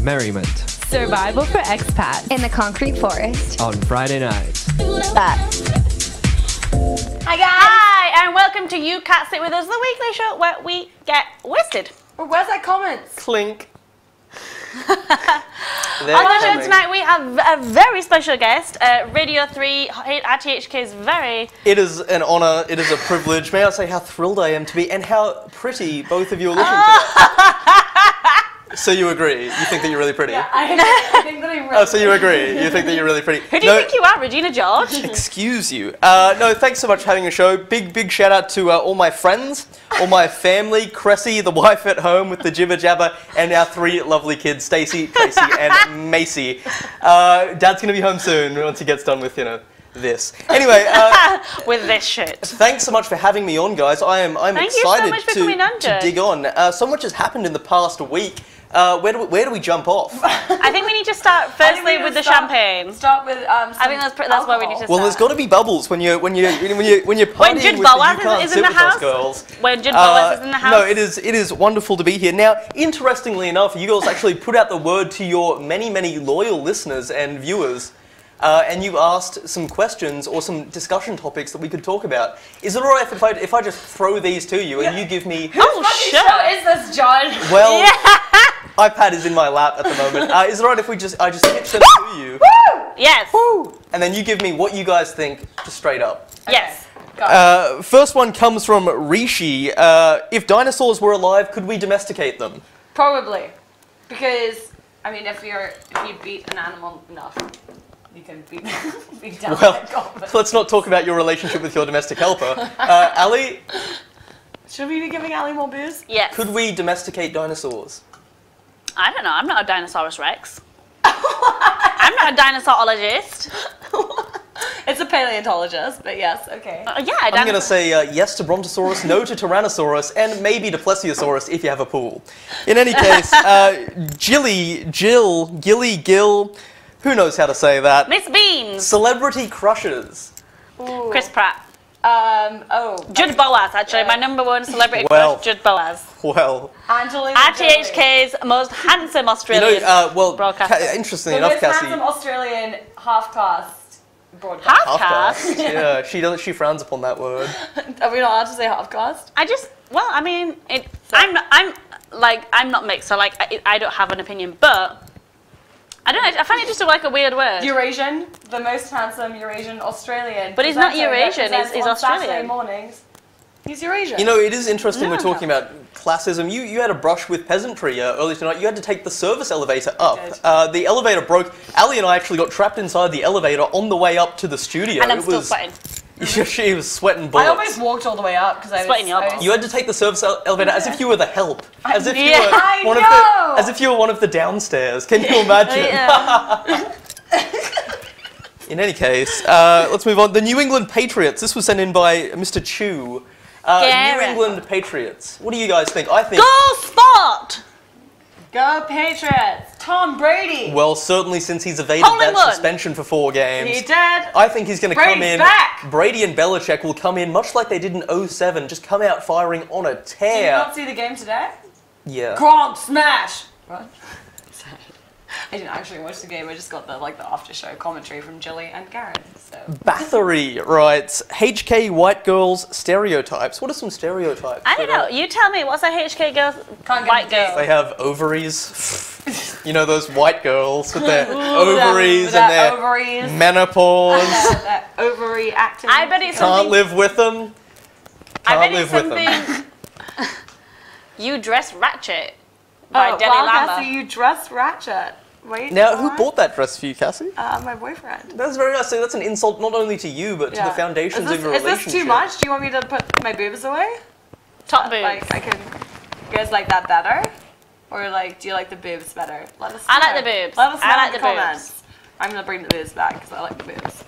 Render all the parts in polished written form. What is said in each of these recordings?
merriment, survival for expats in the concrete forest on Friday nights. Hi guys! Hi, and welcome to You Can't Sit With Us, the weekly show where we get wasted. Or where's that comments? Clink. On the show tonight we have a very special guest, Radio 3 RTHK's very... It is an honour, it is a privilege. May I say how thrilled I am to be and how pretty both of you are looking today. So you agree? You think that you're really pretty? Yeah, I think that I'm really Oh, so you agree? You think that you're really pretty? Who do you think you are, Regina George? Excuse you. No, thanks so much for having a show. Big shout out to all my friends, all my family, Cressy, the wife at home with the jibber jabber, and our 3 lovely kids, Stacey, Tracy, and Macy. Dad's gonna be home soon once he gets done with, you know, this. Anyway, with this shit. Thanks so much for having me on, guys. I'm excited to dig on. So much has happened in the past week. Where do we jump off? I think we need to start firstly with the champagne. Start with I think that's where we need to start. Well, there's got to be bubbles when you're partying when Jude with Boaz You Can't is Sit in the With Us house. girls. When Jude Boaz is in the house. No, it is wonderful to be here. Now, interestingly enough, you girls actually put out the word to your many loyal listeners and viewers. And you asked some questions or some discussion topics that we could talk about. Is it alright if I just throw these to you and you give me... Oh, sure. What is this, John? Well, iPad is in my lap at the moment. Is it alright if I just pitch them to you? Woo! Yes. Woo! And then you give me what you guys think, just straight up. Yes. First one comes from Rishi. If dinosaurs were alive, could we domesticate them? Probably. Because, I mean, if you beat an animal enough, you can beat down that goblin. Let's not talk about your relationship with your domestic helper. Ali? Should we be giving Ali more booze? Yes. Could we domesticate dinosaurs? I don't know. I'm not a Dinosaurus Rex. I'm not a dinosaurologist. It's a paleontologist, but yes, okay. Yeah, I'm going to say yes to Brontosaurus, no to Tyrannosaurus, and maybe to Plesiosaurus if you have a pool. In any case, Gil, who knows how to say that? Miss Beans. Celebrity crushes. Ooh. Chris Pratt. Oh. Jude Boaz, actually. My #1 celebrity crush, Jude Boaz. Well. Angelina RTHK's most handsome Australian broadcaster. Interestingly enough, Cassie. The most handsome Australian half-caste broadcaster. Half-caste? Yeah, she frowns upon that word. Are we not allowed to say half-caste? Well, I mean, I'm not mixed, so I don't have an opinion, but I don't know, I find it just like a weird word. Eurasian, the most handsome Eurasian Australian. But he's not Eurasian, he's Australian. Saturday mornings. He's Eurasian. You know, it is interesting we're talking about classism. You had a brush with peasantry earlier tonight. You had to take the service elevator up. The elevator broke. Ali and I actually got trapped inside the elevator on the way up to the studio. And I'm still sweating. She was sweating bullets. I almost walked all the way up because I was sweating your balls. You had to take the service elevator as if you were the help. As if you were one of the downstairs. Can you imagine? In any case, let's move on. The New England Patriots. This was sent in by Mr. Chu. New England Patriots. What do you guys think? I think... Go Sport! Go Patriots! Tom Brady! Well, certainly since he's evaded that suspension for 4 games. He did! I think he's going to come in. Back. Brady and Belichick will come in, much like they did in 07, just come out firing on a tear. Did you not see the game today? Yeah. Gronk smash! What? Sorry. I didn't actually watch the game, I just got the after show commentary from Jilly and Karen. So. Bathory writes, HK white girls stereotypes. What are some stereotypes? I don't know. You tell me. What's a HK girl? White girl. They have ovaries. You know those white girls with their ovaries and their ovaries. menopause. That ovary acting. I bet it's Can't live with them. Can't live with them. You Dress Ratchet by Deli wow, Lamba. Cassie, you dress Ratchet. Wait. Now, who bought that dress for you, Cassie? My boyfriend. That's very nice. So that's an insult not only to you, but to the foundations of your relationship. Is this too much? Do you want me to put my boobs away? Top boobs. Like, you guys like that better? Or do you like the boobs better? Let us know. I like the boobs. Let us know I like in the the comments. boobs. I'm going to bring the boobs back because I like the boobs.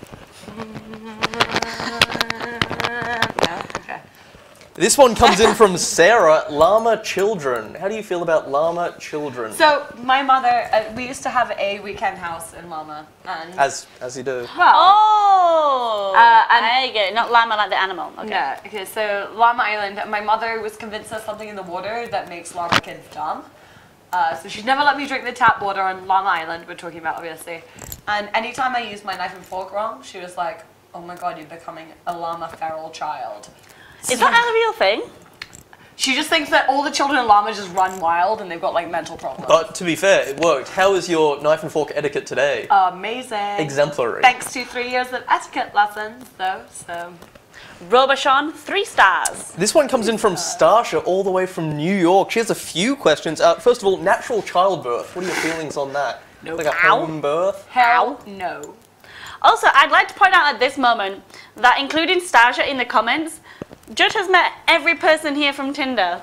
Okay. This one comes in from Sarah, llama children. How do you feel about llama children? So, my mother, we used to have a weekend house in Llama. And As you do. Well, and I get it. Not llama like the animal. Okay. No, okay, so Llama Island, my mother was convinced there's something in the water that makes llama kids dumb. So she'd never let me drink the tap water on Long Island, we're talking about obviously. And anytime I used my knife and fork wrong, she was like, oh my god, you're becoming a llama feral child. Is that a real thing? She just thinks that all the children in llamas just run wild and they've got like mental problems. But to be fair, it worked. How is your knife and fork etiquette today? Amazing. Exemplary. Thanks to 3 years of etiquette lessons, though, so... Roboshon, 3 stars. This one comes in from Starsha, all the way from New York. She has a few questions. First of all, natural childbirth. What are your feelings on that? No. Like a home birth? Hell no. Also, I'd like to point out at this moment that including Starsha in the comments, Judge has met every person here from Tinder.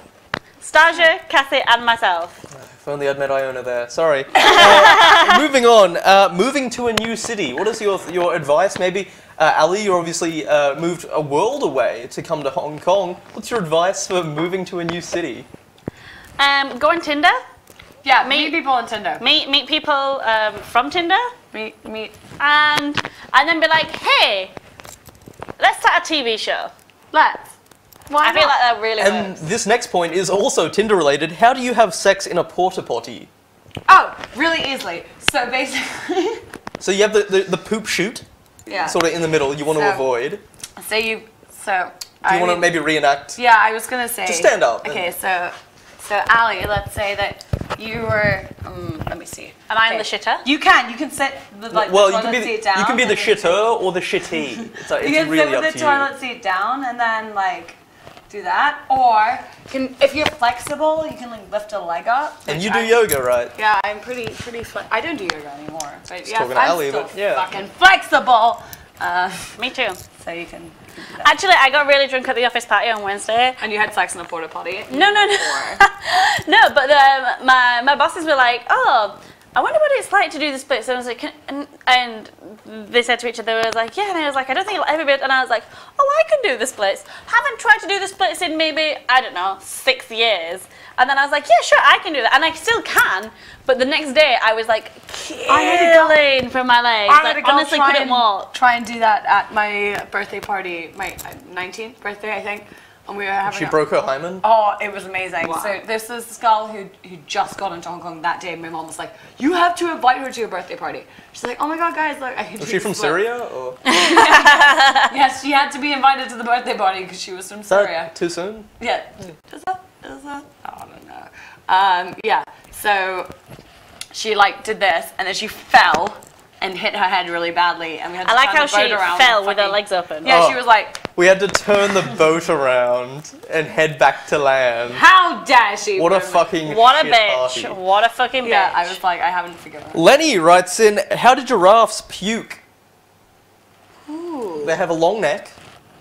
Starsha, Cassie, and myself. If only I'd met Iona there. Sorry. Moving on. Moving to a new city. What is your advice? Maybe, Ali, you obviously moved a world away to come to Hong Kong. What's your advice for moving to a new city? Go on Tinder. Yeah, meet people on Tinder. Meet people from Tinder. Meet. And then be like, hey, let's start a TV show. Let's. Why I feel like that really And works. this next point is also Tinder related. How do you have sex in a porta potty? Oh, really easily. So basically... So you have the poop chute, yeah. sort of in the middle, you want to avoid. So you... So... Do you want to maybe reenact? Yeah, I was going to say... Just stand up. Okay, so Ali, let's say that you were... let me see. Am I on the shitter? You can sit the, like, well, the toilet seat down. you can be the shitter or the shitty. It's you can really sit up with to the toilet seat down and then, like... do that, or if you're flexible, you can like lift a leg up. And you do yoga, right? Yeah, I'm pretty I don't do yoga anymore, but yes, talking to I'm Ali, still but yeah. fucking flexible. Me too. So you can do that. Actually, I got really drunk at the office party on Wednesday. And you had sex in a porta potty? No. No, but my bosses were like, oh, I wonder what it's like to do the splits. And I was like, and they said to each other, I was like, yeah, and I was like, I don't think it'll ever be. And I was like, oh, I can do the splits. Haven't tried to do the splits in maybe, I don't know, 6 years. And then I was like, yeah, sure, I can do that. And I still can. But the next day, I was like, killing from my legs. I honestly couldn't walk. Try and do that at my birthday party, my 19th birthday, I think. And we were having She broke her hymen? Oh, it was amazing. Wow. So there's this girl who just got into Hong Kong that day. My mom was like, you have to invite her to your birthday party. She's like, oh my god, guys, look, I can do Was she from Syria? Or? Yes, she had to be invited to the birthday party because she was from Syria. Too soon? Yeah. Is that? Oh, I don't know. Yeah, so she like did this and then she fell and hit her head really badly, and we had to I like turn how the boat she around fell with her legs open. Yeah, she was like... We had to turn the boat around and head back to land. How dare she? What a fucking What a shit bitch. party. What a fucking bitch. Yeah, I was like, I haven't forgiven her. Lenny writes in, how do giraffes puke? Ooh. They have a long neck.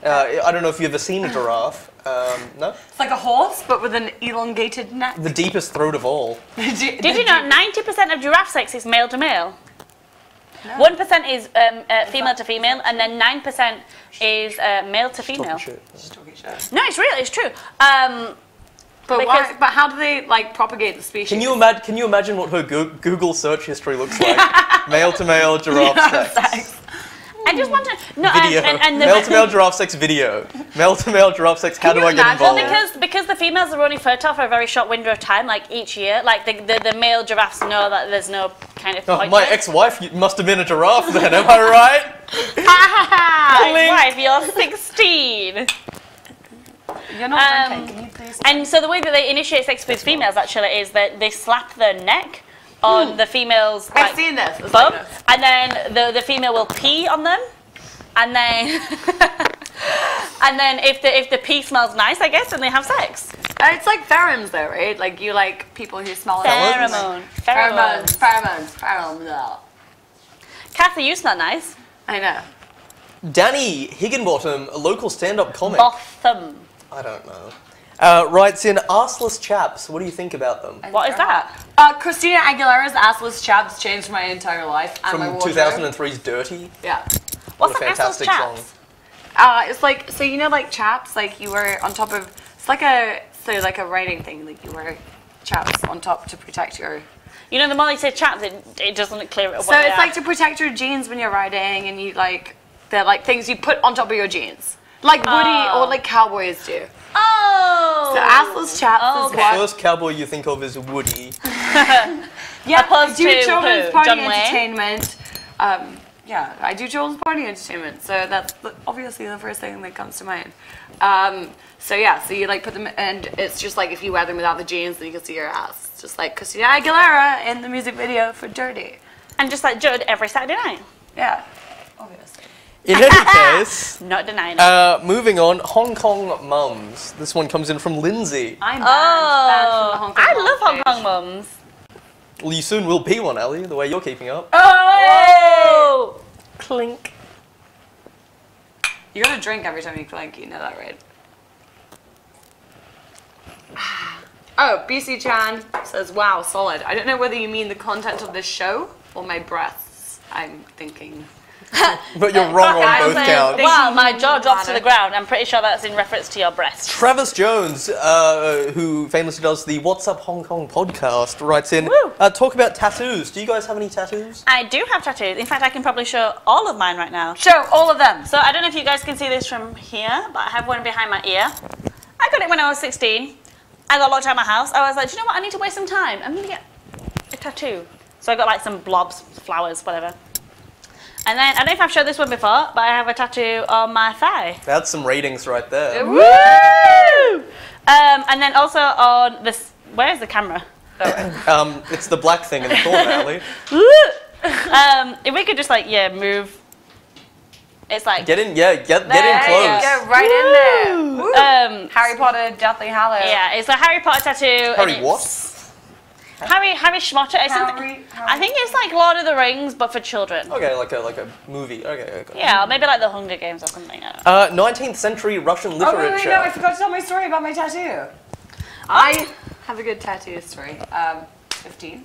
I don't know if you've ever seen a giraffe. No? It's like a horse, but with an elongated neck. The deepest throat of all. Did you know 90% of giraffe sex is male to male? No. 1% is female to female, and then 9% is male to female. She's talking shit. No, it's real. It's true. But why? But how do they like propagate the species? Can you imagine what her Google search history looks like? Male to male giraffe sex. I just want to video. And the male to male giraffe sex video. Male to male giraffe sex. How do I get involved? Well, because the females are only fertile for a very short window of time, like each year. Like the male giraffes know that there's no kind of. Oh, my ex-wife must have been a giraffe then. Am I right? Ex-wife, you're 16. You're not drinking. Can you please? And so the way that they initiate sex with females actually is that they slap their neck on the female's I've seen this. bum, and then the female will pee on them, and then and then if the pee smells nice, I guess, then they have sex. It's like pheromones though, right? Like you like people who smell Pheromones. Pheromones. Kathy, you smell nice. I know. Danny Higginbottom, a local stand-up comic. Botham. I don't know. Writes in, arseless chaps. What do you think about them? What is that? Christina Aguilera's assless chaps changed my entire life and my From wardrobe. 2003's Dirty. Yeah. What's What a an assless fantastic chaps? song. It's like, so you know like chaps, like you were on top of, it's like a writing thing, like you wear chaps on top to protect your... You know, the more they say chaps, it doesn't clear it up. So it's like to protect your jeans when you're riding, and you like, they're like things you put on top of your jeans. Like Woody or like cowboys do. Oh. So assless chaps is The what. first cowboy you think of is Woody. Yeah, Opposed I do to children's who? party John Wayne? entertainment. Yeah, I do children's party entertainment, so that's obviously the first thing that comes to mind. So yeah, so you like put them, and it's just like if you wear them without the jeans, then you can see your ass. It's just like Christina Aguilera in the music video for Dirty. And just like Judd every Saturday night. Yeah, obviously. In any case, Not denying it. moving on, Hong Kong mums. This one comes in from Lindsay. I'm banned from the Hong Kong I mom love Hong page. Kong mums. Well, you soon will be one, Ellie, the way you're keeping up. Oh! Clink. You gotta drink every time you clink, you know that, right? Oh, BC Chan says, wow, solid. I don't know whether you mean the content of this show or my breasts. I'm thinking. But you're wrong on both counts. Wow, my jaw drops to the ground. I'm pretty sure that's in reference to your breasts. Travis Jones, who famously does the What's Up Hong Kong podcast, writes in, talk about tattoos. Do you guys have any tattoos? I do have tattoos. In fact, I can probably show all of mine right now. Show all of them. So I don't know if you guys can see this from here, but I have one behind my ear. I got it when I was 16. I got locked out of my house. I was like, do you know what? I need to waste some time. I'm going to get a tattoo. So I got like some blobs, flowers, whatever. And then, I don't know if I've showed this one before, but I have a tattoo on my thigh. That's some ratings right there. Woo! And then also on this, where's the camera? It's the black thing in the corner, Ellie. If we could just like, move. It's like. Get in, get in close. Go right in there. Harry Potter, Deathly Hallows. Yeah, it's a Harry Potter tattoo. Harry what? Harry Schmotter. I think it's like Lord of the Rings, but for children. Okay, like a movie. Okay. Yeah, or maybe like the Hunger Games or something. I don't know. 19th century Russian literature. Oh, wait, no, I forgot to tell my story about my tattoo. I have a good tattoo story. 15.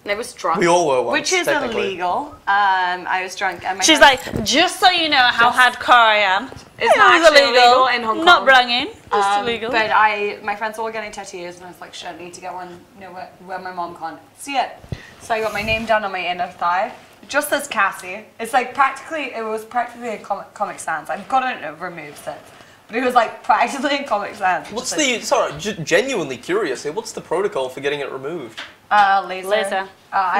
And I was drunk. We all were once, which is illegal. I was drunk. And my She's friend, like, just so you know how hardcore I am. It's not actually illegal in Hong Kong. Not bragging. It's illegal. But my friends were all getting tattoos, and I was like, shit, I need to get one, where my mom can't see it. So I got my name done on my inner thigh. It just says Cassie. It's like it was practically a Comic Sans. I've gotten it removed since. But it was like practically in Comic Sans. Genuinely curious here, what's the protocol for getting it removed? Laser. I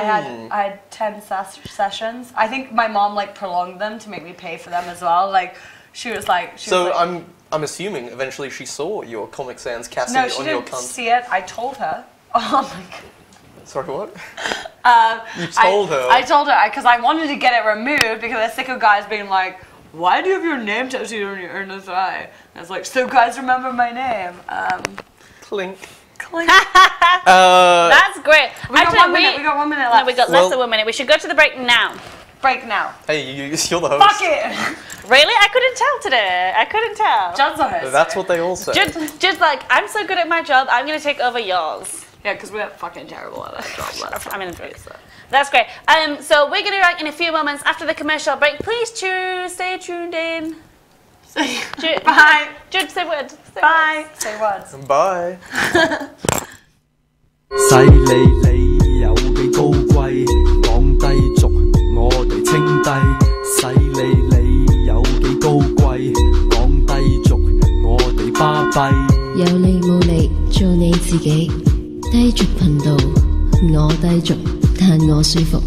had 10 sessions. I think my mom like prolonged them to make me pay for them as well. Like she was like. I'm assuming eventually she saw your Comic Sans Cassie on your cunt. No, she didn't see it. I told her. Oh my god. Sorry, what? You told her. I told her because I wanted to get it removed because I was sick of guys being like, "Why do you have your name tattooed on your inner thigh?" And I was like, "So guys remember my name." Clink. Clink. That's great. We got 1 minute. We got 1 minute left. No, we got less than 1 minute. We should go to the break now. Break now. Hey, you're the host. Fuck it. Really? I couldn't tell today. I couldn't tell. Judd's the host. That's what they all say. Judd's like, I'm so good at my job, I'm going to take over yours. Yeah, because we're fucking terrible at our job. I'm in the break. That's great. So we're going to be back in a few moments after the commercial break. Please stay tuned in. Bye. Judd, say words. Bye. Say words. Bye. 犀利你有幾高貴，講低俗我哋稱低。犀利你有幾高貴，講低俗我哋巴閉。有理冇理做你自己，低俗頻道我低俗，但我舒服。